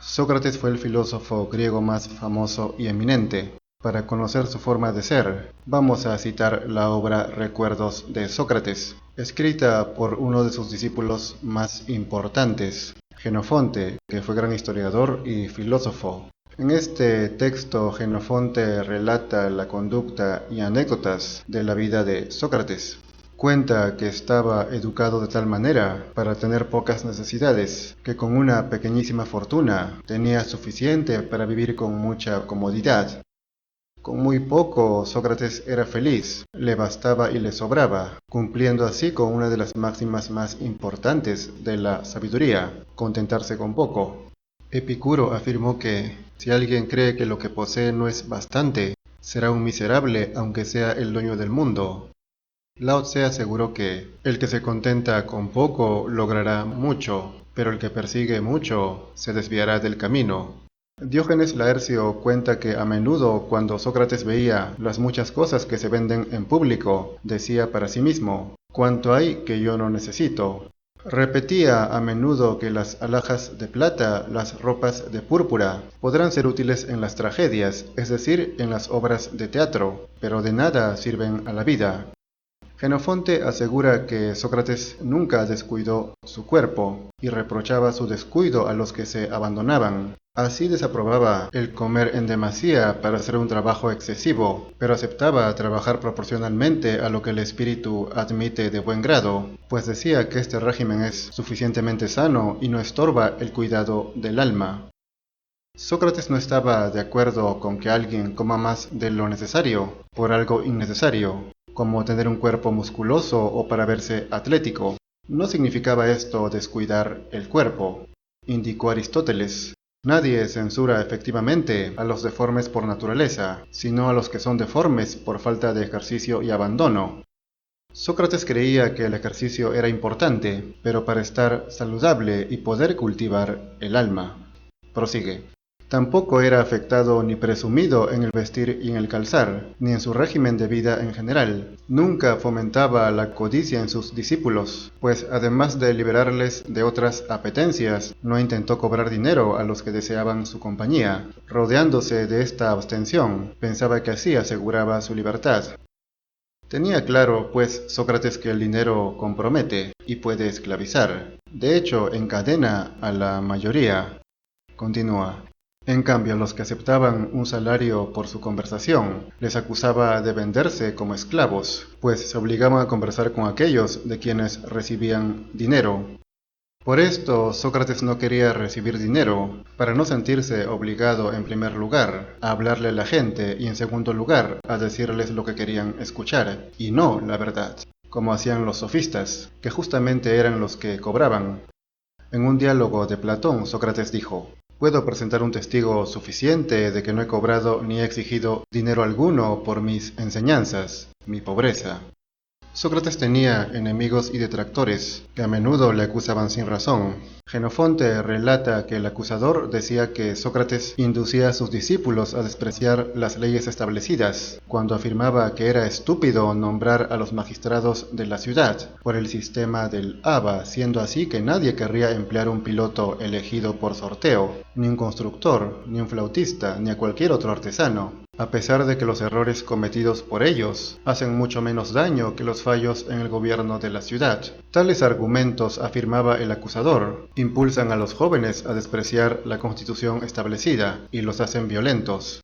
Sócrates fue el filósofo griego más famoso y eminente. Para conocer su forma de ser, vamos a citar la obra Recuerdos de Sócrates, escrita por uno de sus discípulos más importantes, Jenofonte, que fue gran historiador y filósofo. En este texto, Jenofonte relata la conducta y anécdotas de la vida de Sócrates. Cuenta que estaba educado de tal manera para tener pocas necesidades, que con una pequeñísima fortuna tenía suficiente para vivir con mucha comodidad. Con muy poco Sócrates era feliz, le bastaba y le sobraba, cumpliendo así con una de las máximas más importantes de la sabiduría, contentarse con poco. Epicuro afirmó que, si alguien cree que lo que posee no es bastante, será un miserable aunque sea el dueño del mundo. Lao Tse aseguró que el que se contenta con poco logrará mucho, pero el que persigue mucho se desviará del camino. Diógenes Laercio cuenta que a menudo cuando Sócrates veía las muchas cosas que se venden en público, decía para sí mismo, «¿Cuánto hay que yo no necesito?». Repetía a menudo que las alhajas de plata, las ropas de púrpura, podrán ser útiles en las tragedias, es decir, en las obras de teatro, pero de nada sirven a la vida. Jenofonte asegura que Sócrates nunca descuidó su cuerpo y reprochaba su descuido a los que se abandonaban. Así desaprobaba el comer en demasía para hacer un trabajo excesivo, pero aceptaba trabajar proporcionalmente a lo que el espíritu admite de buen grado, pues decía que este régimen es suficientemente sano y no estorba el cuidado del alma. Sócrates no estaba de acuerdo con que alguien coma más de lo necesario por algo innecesario, como tener un cuerpo musculoso o para verse atlético. No significaba esto descuidar el cuerpo, indicó Aristóteles. Nadie censura efectivamente a los deformes por naturaleza, sino a los que son deformes por falta de ejercicio y abandono. Sócrates creía que el ejercicio era importante, pero para estar saludable y poder cultivar el alma. Prosigue. Tampoco era afectado ni presumido en el vestir y en el calzar, ni en su régimen de vida en general. Nunca fomentaba la codicia en sus discípulos, pues además de liberarles de otras apetencias, no intentó cobrar dinero a los que deseaban su compañía. Rodeándose de esta abstención, pensaba que así aseguraba su libertad. Tenía claro, pues, Sócrates que el dinero compromete y puede esclavizar. De hecho, encadena a la mayoría. Continúa. En cambio, los que aceptaban un salario por su conversación, les acusaba de venderse como esclavos, pues se obligaban a conversar con aquellos de quienes recibían dinero. Por esto, Sócrates no quería recibir dinero, para no sentirse obligado en primer lugar a hablarle a la gente y en segundo lugar a decirles lo que querían escuchar, y no la verdad, como hacían los sofistas, que justamente eran los que cobraban. En un diálogo de Platón, Sócrates dijo: «Puedo presentar un testigo suficiente de que no he cobrado ni he exigido dinero alguno por mis enseñanzas, mi pobreza». Sócrates tenía enemigos y detractores, que a menudo le acusaban sin razón. Jenofonte relata que el acusador decía que Sócrates inducía a sus discípulos a despreciar las leyes establecidas, cuando afirmaba que era estúpido nombrar a los magistrados de la ciudad por el sistema del ABA, siendo así que nadie querría emplear un piloto elegido por sorteo, ni un constructor, ni un flautista, ni a cualquier otro artesano, a pesar de que los errores cometidos por ellos hacen mucho menos daño que los fallos en el gobierno de la ciudad. Tales argumentos, afirmaba el acusador, impulsan a los jóvenes a despreciar la constitución establecida y los hacen violentos.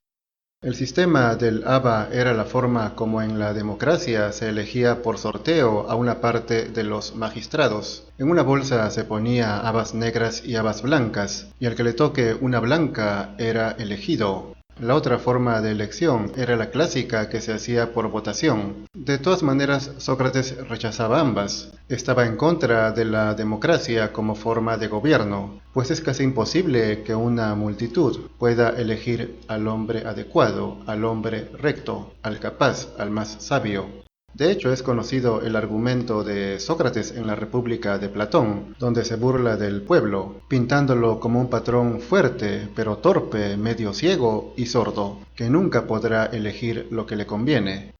El sistema del ABA era la forma como en la democracia se elegía por sorteo a una parte de los magistrados. En una bolsa se ponía habas negras y habas blancas, y al que le toque una blanca era elegido. La otra forma de elección era la clásica, que se hacía por votación. De todas maneras, Sócrates rechazaba ambas. Estaba en contra de la democracia como forma de gobierno, pues es casi imposible que una multitud pueda elegir al hombre adecuado, al hombre recto, al capaz, al más sabio. De hecho, es conocido el argumento de Sócrates en la República de Platón, donde se burla del pueblo, pintándolo como un patrón fuerte, pero torpe, medio ciego y sordo, que nunca podrá elegir lo que le conviene.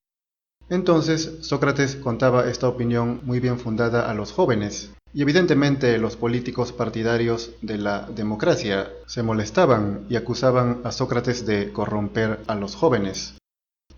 Entonces, Sócrates contaba esta opinión muy bien fundada a los jóvenes, Y evidentemente los políticos partidarios de la democracia se molestaban y acusaban a Sócrates de corromper a los jóvenes.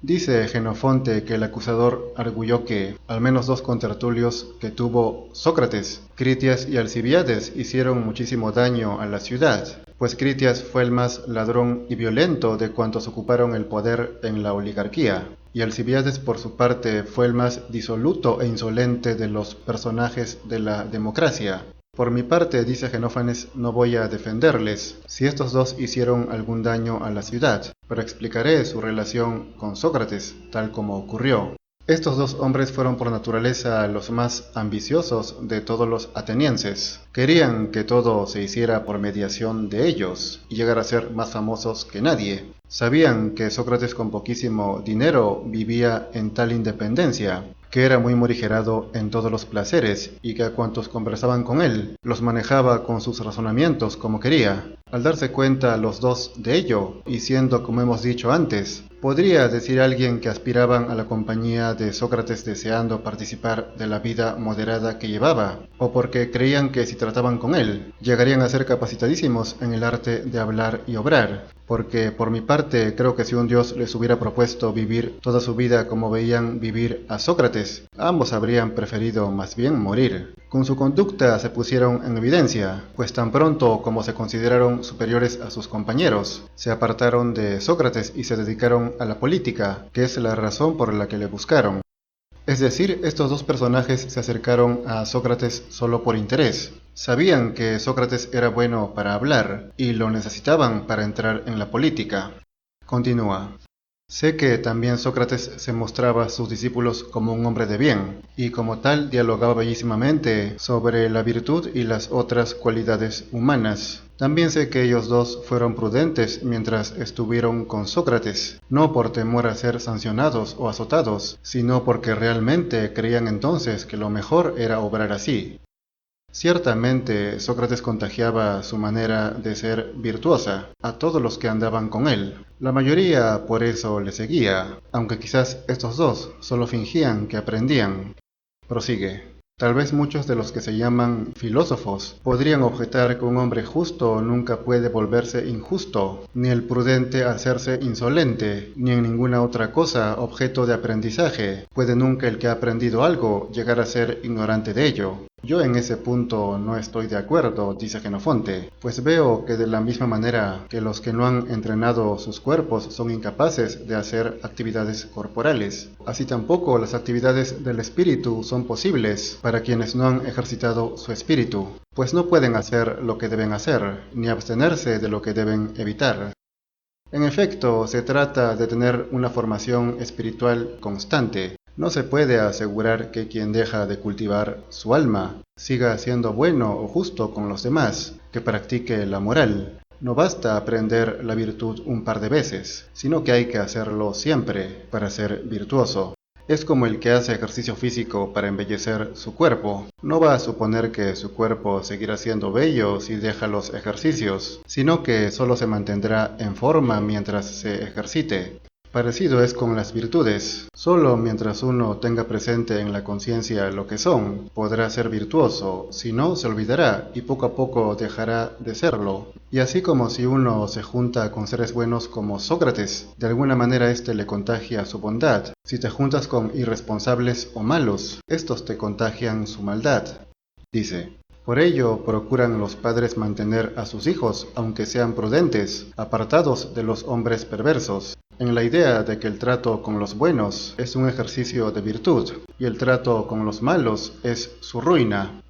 Dice Jenofonte que el acusador arguyó que al menos 2 contertulios que tuvo Sócrates, Critias y Alcibiades, hicieron muchísimo daño a la ciudad, pues Critias fue el más ladrón y violento de cuantos ocuparon el poder en la oligarquía, y Alcibiades por su parte fue el más disoluto e insolente de los personajes de la democracia. Por mi parte, dice Genófanes, no voy a defenderles si estos 2 hicieron algún daño a la ciudad, pero explicaré su relación con Sócrates, tal como ocurrió. Estos 2 hombres fueron por naturaleza los más ambiciosos de todos los atenienses. Querían que todo se hiciera por mediación de ellos y llegar a ser más famosos que nadie. Sabían que Sócrates con poquísimo dinero vivía en tal independencia, que era muy morigerado en todos los placeres y que a cuantos conversaban con él los manejaba con sus razonamientos como quería. Al darse cuenta los 2 de ello, y siendo como hemos dicho antes, podría decir alguien que aspiraban a la compañía de Sócrates deseando participar de la vida moderada que llevaba, o porque creían que si trataban con él, llegarían a ser capacitadísimos en el arte de hablar y obrar, porque por mi parte creo que si un dios les hubiera propuesto vivir toda su vida como veían vivir a Sócrates, ambos habrían preferido más bien morir. Con su conducta se pusieron en evidencia, pues tan pronto como se consideraron superiores a sus compañeros, se apartaron de Sócrates y se dedicaron a la política, que es la razón por la que le buscaron. Es decir, estos 2 personajes se acercaron a Sócrates solo por interés. Sabían que Sócrates era bueno para hablar y lo necesitaban para entrar en la política. Continúa. Sé que también Sócrates se mostraba a sus discípulos como un hombre de bien, y como tal dialogaba bellísimamente sobre la virtud y las otras cualidades humanas. También sé que ellos 2 fueron prudentes mientras estuvieron con Sócrates, no por temor a ser sancionados o azotados, sino porque realmente creían entonces que lo mejor era obrar así. Ciertamente, Sócrates contagiaba su manera de ser virtuosa a todos los que andaban con él. La mayoría por eso le seguía, aunque quizás estos 2 solo fingían que aprendían. Prosigue. Tal vez muchos de los que se llaman filósofos podrían objetar que un hombre justo nunca puede volverse injusto, ni el prudente hacerse insolente, ni en ninguna otra cosa objeto de aprendizaje. Puede nunca el que ha aprendido algo llegar a ser ignorante de ello. Yo en ese punto no estoy de acuerdo, dice Jenofonte, pues veo que de la misma manera que los que no han entrenado sus cuerpos son incapaces de hacer actividades corporales, así tampoco las actividades del espíritu son posibles para quienes no han ejercitado su espíritu, pues no pueden hacer lo que deben hacer, ni abstenerse de lo que deben evitar. En efecto, se trata de tener una formación espiritual constante. No se puede asegurar que quien deja de cultivar su alma siga siendo bueno o justo con los demás, que practique la moral. No basta aprender la virtud un par de veces, sino que hay que hacerlo siempre para ser virtuoso. Es como el que hace ejercicio físico para embellecer su cuerpo. No va a suponer que su cuerpo seguirá siendo bello si deja los ejercicios, sino que solo se mantendrá en forma mientras se ejercite. Parecido es con las virtudes. Solo mientras uno tenga presente en la conciencia lo que son, podrá ser virtuoso, si no se olvidará y poco a poco dejará de serlo. Y así como si uno se junta con seres buenos como Sócrates, de alguna manera éste le contagia su bondad. Si te juntas con irresponsables o malos, estos te contagian su maldad. Dice. Por ello procuran los padres mantener a sus hijos, aunque sean prudentes, apartados de los hombres perversos, en la idea de que el trato con los buenos es un ejercicio de virtud, y el trato con los malos es su ruina.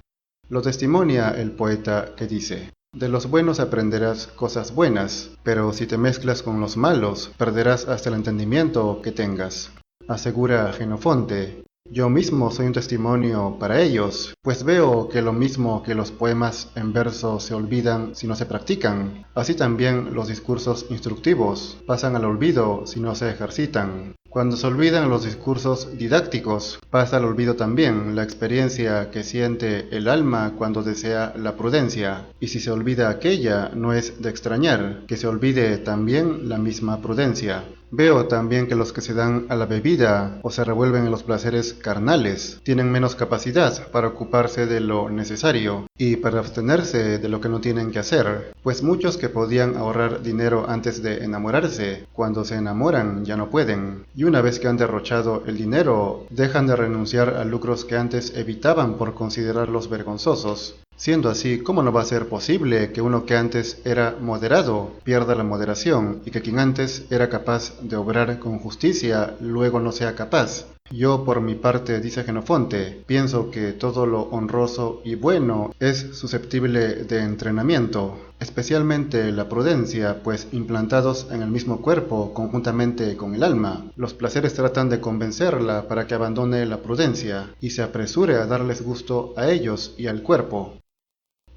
Lo testimonia el poeta que dice: de los buenos aprenderás cosas buenas, pero si te mezclas con los malos, perderás hasta el entendimiento que tengas. Asegura Jenofonte. Yo mismo soy un testimonio para ellos, pues veo que lo mismo que los poemas en verso se olvidan si no se practican, así también los discursos instructivos pasan al olvido si no se ejercitan. Cuando se olvidan los discursos didácticos, pasa al olvido también la experiencia que siente el alma cuando desea la prudencia, y si se olvida aquella, no es de extrañar que se olvide también la misma prudencia. Veo también que los que se dan a la bebida o se revuelven en los placeres carnales tienen menos capacidad para ocuparse de lo necesario y para abstenerse de lo que no tienen que hacer, pues muchos que podían ahorrar dinero antes de enamorarse, cuando se enamoran ya no pueden, y una vez que han derrochado el dinero, dejan de renunciar a lucros que antes evitaban por considerarlos vergonzosos. Siendo así, ¿cómo no va a ser posible que uno que antes era moderado pierda la moderación y que quien antes era capaz de obrar con justicia luego no sea capaz? Yo, por mi parte, dice Jenofonte, pienso que todo lo honroso y bueno es susceptible de entrenamiento, especialmente la prudencia, pues implantados en el mismo cuerpo conjuntamente con el alma, los placeres tratan de convencerla para que abandone la prudencia y se apresure a darles gusto a ellos y al cuerpo.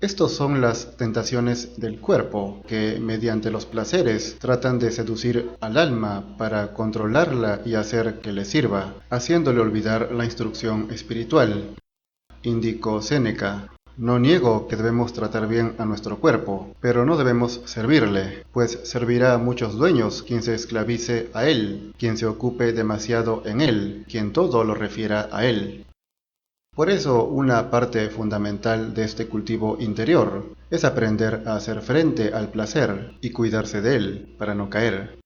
Estos son las tentaciones del cuerpo, que mediante los placeres tratan de seducir al alma para controlarla y hacer que le sirva, haciéndole olvidar la instrucción espiritual. Indicó Séneca: no niego que debemos tratar bien a nuestro cuerpo, pero no debemos servirle, pues servirá a muchos dueños quien se esclavice a él, quien se ocupe demasiado en él, quien todo lo refiera a él. Por eso, una parte fundamental de este cultivo interior es aprender a hacer frente al placer y cuidarse de él para no caer.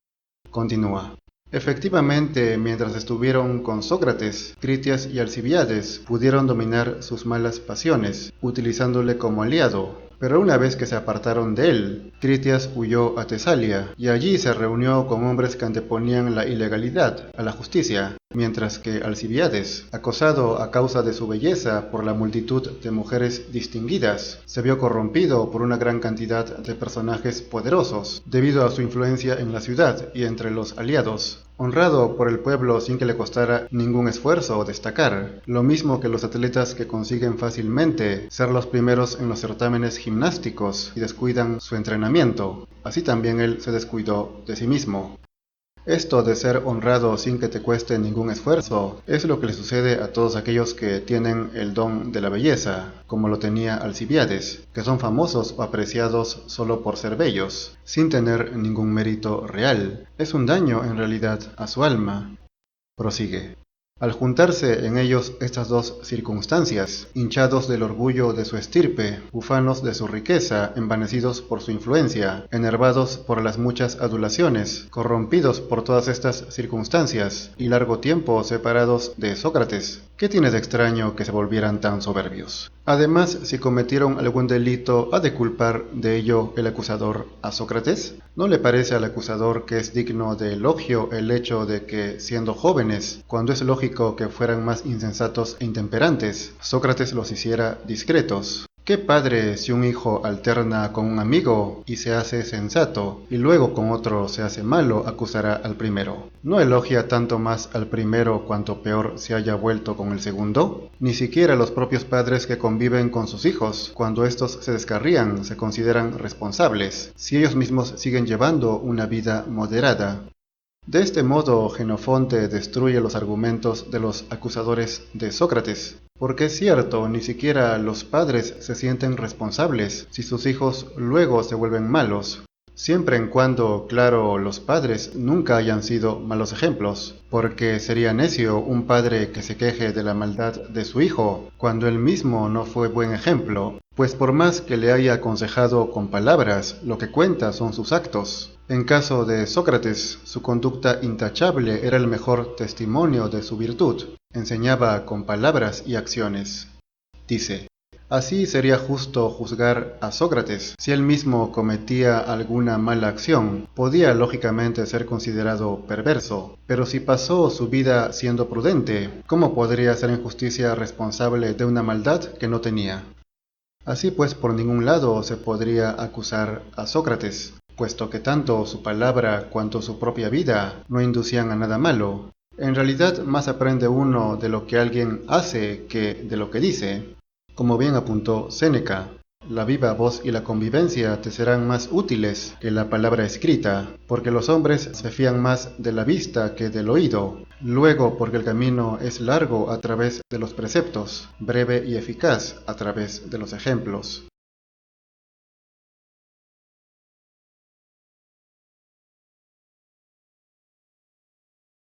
Continúa. Efectivamente, mientras estuvieron con Sócrates, Critias y Alcibíades pudieron dominar sus malas pasiones, utilizándole como aliado. Pero una vez que se apartaron de él, Critias huyó a Tesalia y allí se reunió con hombres que anteponían la ilegalidad a la justicia, mientras que Alcibíades, acosado a causa de su belleza por la multitud de mujeres distinguidas, se vio corrompido por una gran cantidad de personajes poderosos, debido a su influencia en la ciudad y entre los aliados. Honrado por el pueblo sin que le costara ningún esfuerzo destacar, lo mismo que los atletas que consiguen fácilmente ser los primeros en los certámenes gimnásticos y descuidan su entrenamiento, así también él se descuidó de sí mismo. Esto de ser honrado sin que te cueste ningún esfuerzo es lo que le sucede a todos aquellos que tienen el don de la belleza, como lo tenía Alcibíades, que son famosos o apreciados solo por ser bellos, sin tener ningún mérito real. Es un daño en realidad a su alma. Prosigue. Al juntarse en ellos estas dos circunstancias, hinchados del orgullo de su estirpe, ufanos de su riqueza, envanecidos por su influencia, enervados por las muchas adulaciones, corrompidos por todas estas circunstancias, y largo tiempo separados de Sócrates, ¿qué tiene de extraño que se volvieran tan soberbios? Además, si cometieron algún delito, ¿ha de culpar de ello el acusador a Sócrates? ¿No le parece al acusador que es digno de elogio el hecho de que, siendo jóvenes, cuando es lógico que fueran más insensatos e intemperantes, Sócrates los hiciera discretos? ¿Qué padre, si un hijo alterna con un amigo y se hace sensato, y luego con otro se hace malo, acusará al primero? ¿No elogia tanto más al primero cuanto peor se haya vuelto con el segundo? Ni siquiera los propios padres que conviven con sus hijos, cuando estos se descarrían, se consideran responsables, si ellos mismos siguen llevando una vida moderada. De este modo, Jenofonte destruye los argumentos de los acusadores de Sócrates, porque es cierto, ni siquiera los padres se sienten responsables si sus hijos luego se vuelven malos, siempre en cuando, claro, los padres nunca hayan sido malos ejemplos, porque sería necio un padre que se queje de la maldad de su hijo, cuando él mismo no fue buen ejemplo, pues por más que le haya aconsejado con palabras, lo que cuenta son sus actos. En caso de Sócrates, su conducta intachable era el mejor testimonio de su virtud. Enseñaba con palabras y acciones. Dice: así sería justo juzgar a Sócrates. Si él mismo cometía alguna mala acción, podía lógicamente ser considerado perverso, pero si pasó su vida siendo prudente, ¿cómo podría ser en justicia responsable de una maldad que no tenía? Así pues, por ningún lado se podría acusar a Sócrates, puesto que tanto su palabra cuanto su propia vida no inducían a nada malo. En realidad, más aprende uno de lo que alguien hace que de lo que dice. Como bien apuntó Séneca, la viva voz y la convivencia te serán más útiles que la palabra escrita, porque los hombres se fían más de la vista que del oído. Luego, porque el camino es largo a través de los preceptos, breve y eficaz a través de los ejemplos.